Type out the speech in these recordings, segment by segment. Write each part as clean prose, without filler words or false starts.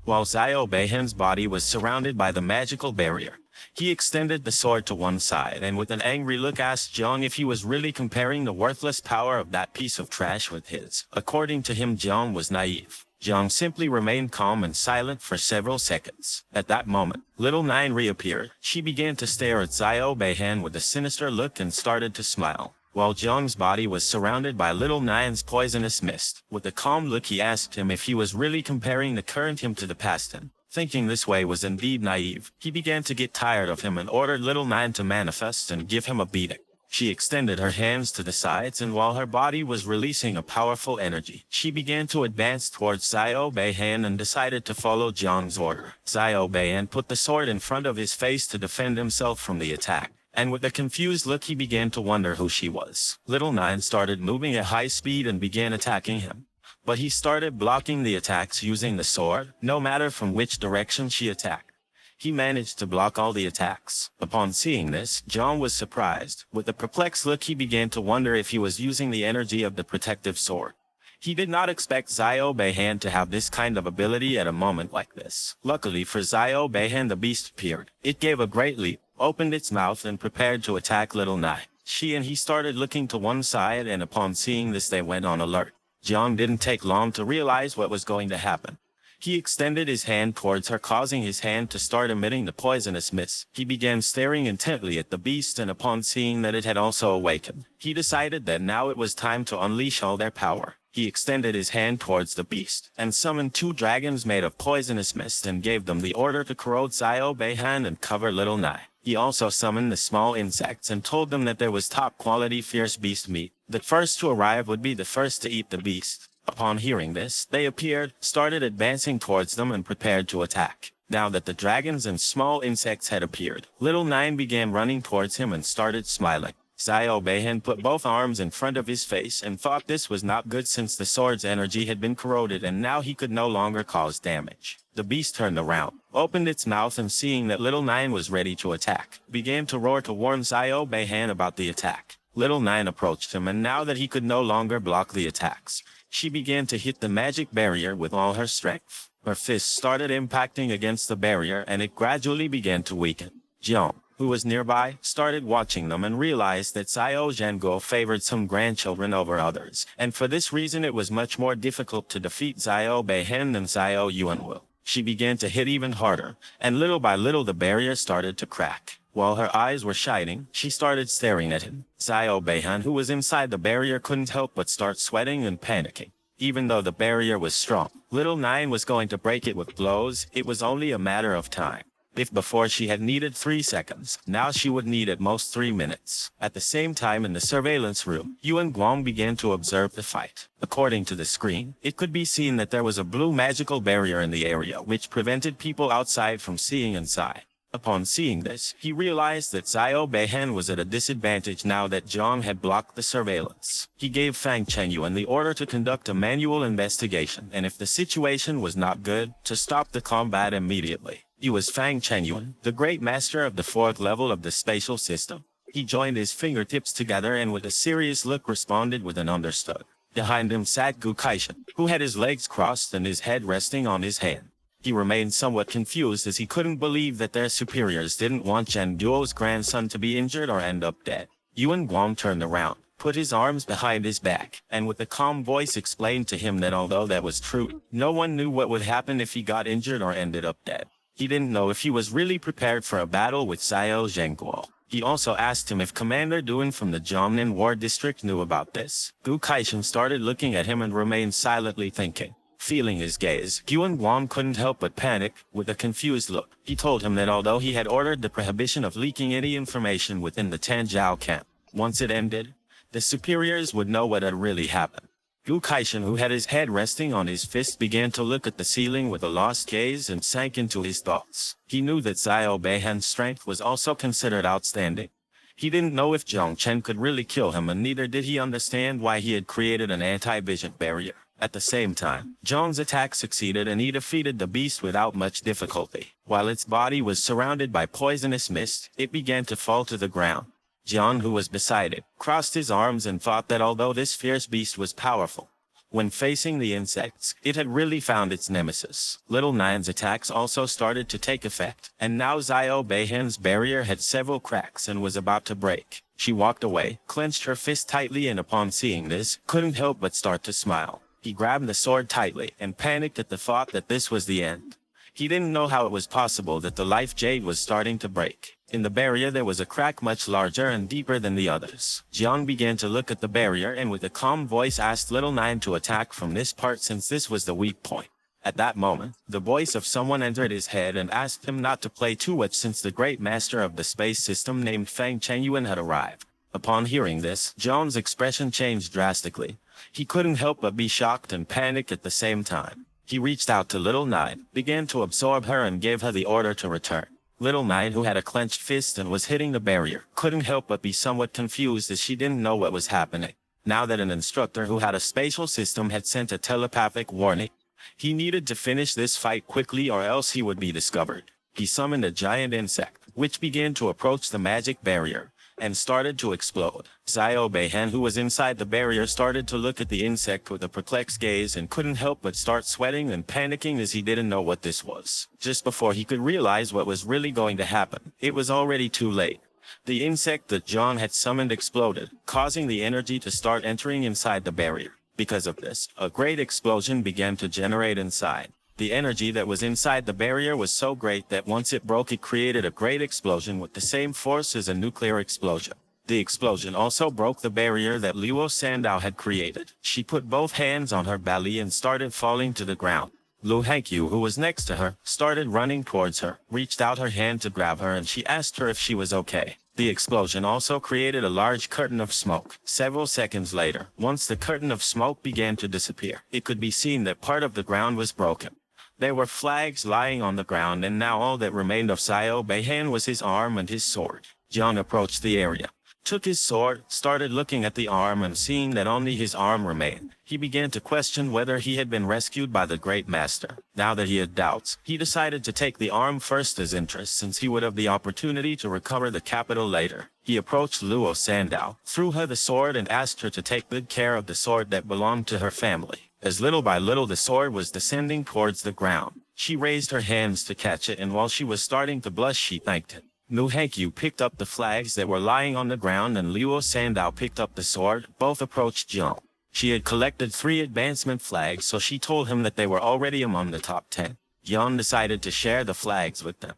While Xiao Beihan's body was surrounded by the magical barrier, he extended the sword to one side and with an angry look asked Jiang if he was really comparing the worthless power of that piece of trash with his. According to him, Jiang was naive. Jiang simply remained calm and silent for several seconds. At that moment, Little Nine reappeared. She began to stare at Xiao Beihan with a sinister look and started to smile. While Jiang's body was surrounded by Little Nine's poisonous mist, with a calm look he asked him if he was really comparing the current him to the past him. Thinking this way was indeed naive, he began to get tired of him and ordered Little Nine to manifest and give him a beating. She extended her hands to the sides and while her body was releasing a powerful energy, she began to advance towards Xiao Beihan and decided to follow Jiang's order. Xiao Beihan put the sword in front of his face to defend himself from the attack. And with a confused look he began to wonder who she was. Little Nine started moving at high speed and began attacking him. But he started blocking the attacks using the sword, no matter from which direction she attacked. He managed to block all the attacks. Upon seeing this, Jiang was surprised. With a perplexed look he began to wonder if he was using the energy of the protective sword. He did not expect Xiao Beihan to have this kind of ability at a moment like this. Luckily for Xiao Beihan, the beast appeared. It gave a great leap, opened its mouth and prepared to attack Little Nine. She and he started looking to one side and upon seeing this they went on alert. Jiang didn't take long to realize what was going to happen. He extended his hand towards her, causing his hand to start emitting the poisonous mist. He began staring intently at the beast and upon seeing that it had also awakened, he decided that now it was time to unleash all their power. He extended his hand towards the beast and summoned 2 dragons made of poisonous mist and gave them the order to corrode Xiao Beihan and cover Little Nine. He also summoned the small insects and told them that there was top-quality fierce beast meat. The first to arrive would be the first to eat the beast. Upon hearing this, they appeared, started advancing towards them and prepared to attack. Now that the dragons and small insects had appeared, Little Nine began running towards him and started smiling. Xiao Beihan put both arms in front of his face and thought this was not good since the sword's energy had been corroded and now he could no longer cause damage. The beast turned around, opened its mouth and seeing that Little Nine was ready to attack, began to roar to warn Xiao Beihan about the attack. Little Nine approached him and now that he could no longer block the attacks, she began to hit the magic barrier with all her strength. Her fists started impacting against the barrier and it gradually began to weaken. Jiang, who was nearby, started watching them and realized that Xiao Zhanguo favored some grandchildren over others, and for this reason it was much more difficult to defeat Xiao Beihan than Xiao Yuanwu. She began to hit even harder, and little by little the barrier started to crack. While her eyes were shining, she started staring at him. Xiao Beihan, who was inside the barrier, couldn't help but start sweating and panicking. Even though the barrier was strong, Little Nine was going to break it with blows. It was only a matter of time. If before she had needed 3 seconds, now she would need at most 3 minutes. At the same time in the surveillance room, Yuan Guang began to observe the fight. According to the screen, it could be seen that there was a blue magical barrier in the area which prevented people outside from seeing inside. Upon seeing this, he realized that Xiao Beihan was at a disadvantage now that Jiang had blocked the surveillance. He gave Fang Chengyuan the order to conduct a manual investigation, and if the situation was not good, to stop the combat immediately. He was Fang Chengyuan, the great master of the 4th level of the spatial system. He joined his fingertips together and with a serious look responded with an understood. Behind him sat Gu Kaishan, who had his legs crossed and his head resting on his hand. He remained somewhat confused as he couldn't believe that their superiors didn't want Zhan Duo's grandson to be injured or end up dead. Yuan Guang turned around, put his arms behind his back, and with a calm voice explained to him that although that was true, no one knew what would happen if he got injured or ended up dead. He didn't know if he was really prepared for a battle with Xiao Zhanguo. He also asked him if Commander Duan from the Jiangnan War District knew about this. Gu Kaishan started looking at him and remained silently thinking. Feeling his gaze, Yuan Guang couldn't help but panic. With a confused look, he told him that although he had ordered the prohibition of leaking any information within the Tanjiao camp, once it ended, the superiors would know what had really happened. Gu Kaishan, who had his head resting on his fist, began to look at the ceiling with a lost gaze and sank into his thoughts. He knew that Xiao Beihan's strength was also considered outstanding. He didn't know if Zhong Chen could really kill him, and neither did he understand why he had created an anti-vision barrier. At the same time, Zhong's attack succeeded and he defeated the beast without much difficulty. While its body was surrounded by poisonous mist, it began to fall to the ground. Jiang, who was beside it, crossed his arms and thought that although this fierce beast was powerful, When facing the insects, it had really found its nemesis. Little Nine's attacks also started to take effect, and now Xiao Beihan's barrier had several cracks and was about to break. She walked away, clenched her fist tightly, and upon seeing this, couldn't help but start to smile. He grabbed the sword tightly and panicked at the thought that this was the end. He didn't know how it was possible that the life jade was starting to break. In the barrier there was a crack much larger and deeper than the others. Jiang began to look at the barrier and with a calm voice asked Little Nine to attack from this part since this was the weak point. At that moment, the voice of someone entered his head and asked him not to play too much since the great master of the space system named Fang Chengyuan had arrived. Upon hearing this, Jiang's expression changed drastically. He couldn't help but be shocked and panicked at the same time. He reached out to Little Nine, began to absorb her and gave her the order to return. Little Nine, who had a clenched fist and was hitting the barrier, couldn't help but be somewhat confused as she didn't know what was happening. Now that an instructor who had a spatial system had sent a telepathic warning, he needed to finish this fight quickly or else he would be discovered. He summoned a giant insect, which began to approach the magic barrier, and started to explode. Xiao Beihan, who was inside the barrier, started to look at the insect with a perplexed gaze and couldn't help but start sweating and panicking as he didn't know what this was. Just before he could realize what was really going to happen, it was already too late. The insect that Jiang had summoned exploded, causing the energy to start entering inside the barrier. Because of this, a great explosion began to generate inside. The energy that was inside the barrier was so great that once it broke, it created a great explosion with the same force as a nuclear explosion. The explosion also broke the barrier that Luo Sandao had created. She put both hands on her belly and started falling to the ground. Lu Hankyu, who was next to her, started running towards her, reached out her hand to grab her, and she asked her if she was okay. The explosion also created a large curtain of smoke. Several seconds later, once the curtain of smoke began to disappear, it could be seen that part of the ground was broken. There were flags lying on the ground, and now all that remained of Xiao Beihan was his arm and his sword. Jiang approached the area, took his sword, started looking at the arm, and seeing that only his arm remained, he began to question whether he had been rescued by the great master. Now that he had doubts, he decided to take the arm first as interest since he would have the opportunity to recover the capital later. He approached Luo Sandao, threw her the sword, and asked her to take good care of the sword that belonged to her family. As little by little the sword was descending towards the ground, she raised her hands to catch it, and while she was starting to blush, she thanked him. Lu Hankyu picked up the flags that were lying on the ground, and Luo Sandao picked up the sword. Both approached Jiang. She had collected 3 advancement flags, so she told him that they were already among the top 10. Jiang decided to share the flags with them.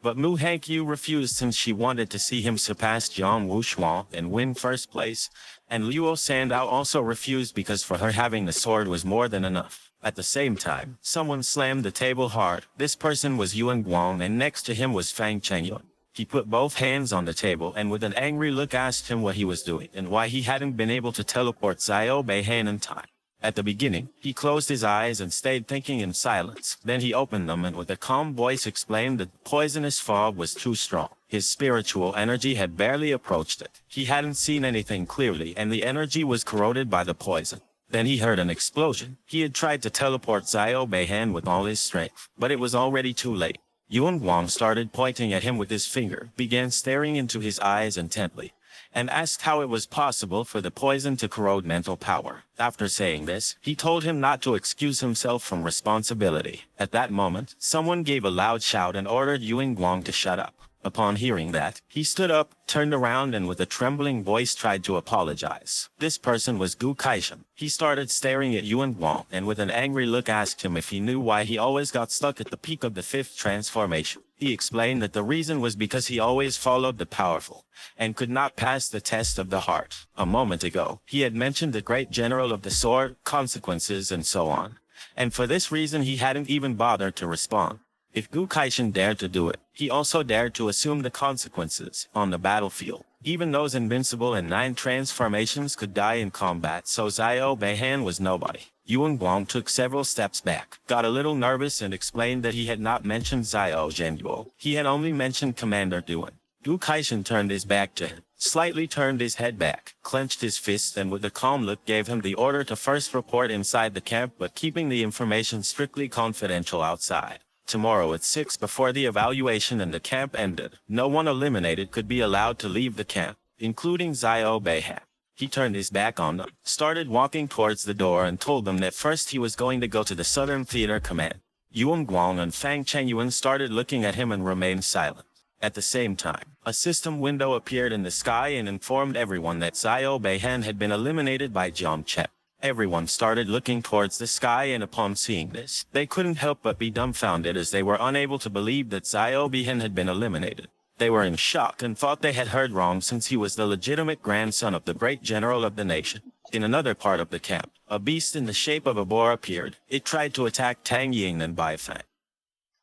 But Lu Hankyu refused since she wanted to see him surpass Jiang Wushuang and win first place, and Luo Sandao also refused because for her having the sword was more than enough. At the same time, someone slammed the table hard. This person was Yuan Guang, and next to him was Fang Chengyuan. He put both hands on the table and with an angry look asked him what he was doing and why he hadn't been able to teleport Xiao Beihan in time. At the beginning, he closed his eyes and stayed thinking in silence. Then he opened them and with a calm voice explained that the poisonous fog was too strong. His spiritual energy had barely approached it. He hadn't seen anything clearly and the energy was corroded by the poison. Then he heard an explosion. He had tried to teleport Xiao Beihan with all his strength, but it was already too late. Yuan Guang started pointing at him with his finger, began staring into his eyes intently, and asked how it was possible for the poison to corrode mental power. After saying this, he told him not to excuse himself from responsibility. At that moment, someone gave a loud shout and ordered Yuan Guang to shut up. Upon hearing that, he stood up, turned around, and with a trembling voice tried to apologize. This person was Gu Kaishan. He started staring at Yuan Guang and with an angry look asked him if he knew why he always got stuck at the peak of the 5th transformation. He explained that the reason was because he always followed the powerful and could not pass the test of the heart. A moment ago, he had mentioned the great general of the sword, consequences, and so on. And for this reason he hadn't even bothered to respond. If Gu Kaishan dared to do it, he also dared to assume the consequences on the battlefield. Even those invincible in 9 transformations could die in combat, so Xiao Beihan was nobody. Yuan Guang took several steps back, got a little nervous, and explained that he had not mentioned Xiao Zhenguo. He had only mentioned Commander Duan. Gu Kaishan turned his back to him, slightly turned his head back, clenched his fists, and with a calm look gave him the order to first report inside the camp, but keeping the information strictly confidential outside. Tomorrow at 6 before the evaluation and the camp ended, no one eliminated could be allowed to leave the camp, including Xiao Beihan. He turned his back on them, started walking towards the door and told them that first he was going to go to the Southern Theater Command. Yuan Guang and Fang Chengyuan started looking at him and remained silent. At the same time, a system window appeared in the sky and informed everyone that Xiao Beihan had been eliminated by Jiang Chep. Everyone started looking towards the sky, and upon seeing this, they couldn't help but be dumbfounded as they were unable to believe that Xiao Beihan had been eliminated. They were in shock and thought they had heard wrong since he was the legitimate grandson of the great general of the nation. In another part of the camp, a beast in the shape of a boar appeared. It tried to attack Tang Ying and Bai Fang,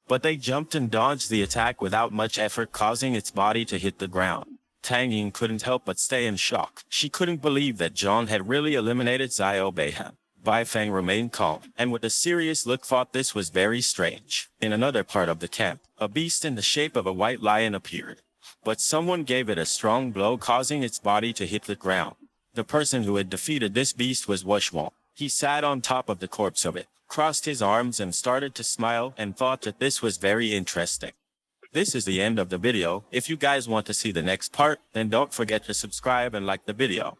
but they jumped and dodged the attack without much effort, causing its body to hit the ground. Tang Ying couldn't help but stay in shock. She couldn't believe that John had really eliminated Xiao Beihan. Bai Fang remained calm, and with a serious look thought this was very strange. In another part of the camp, a beast in the shape of a white lion appeared, but someone gave it a strong blow, causing its body to hit the ground. The person who had defeated this beast was Wushwang. He sat on top of the corpse of it, crossed his arms and started to smile, and thought that this was very interesting. This is the end of the video. If you guys want to see the next part, then don't forget to subscribe and like the video.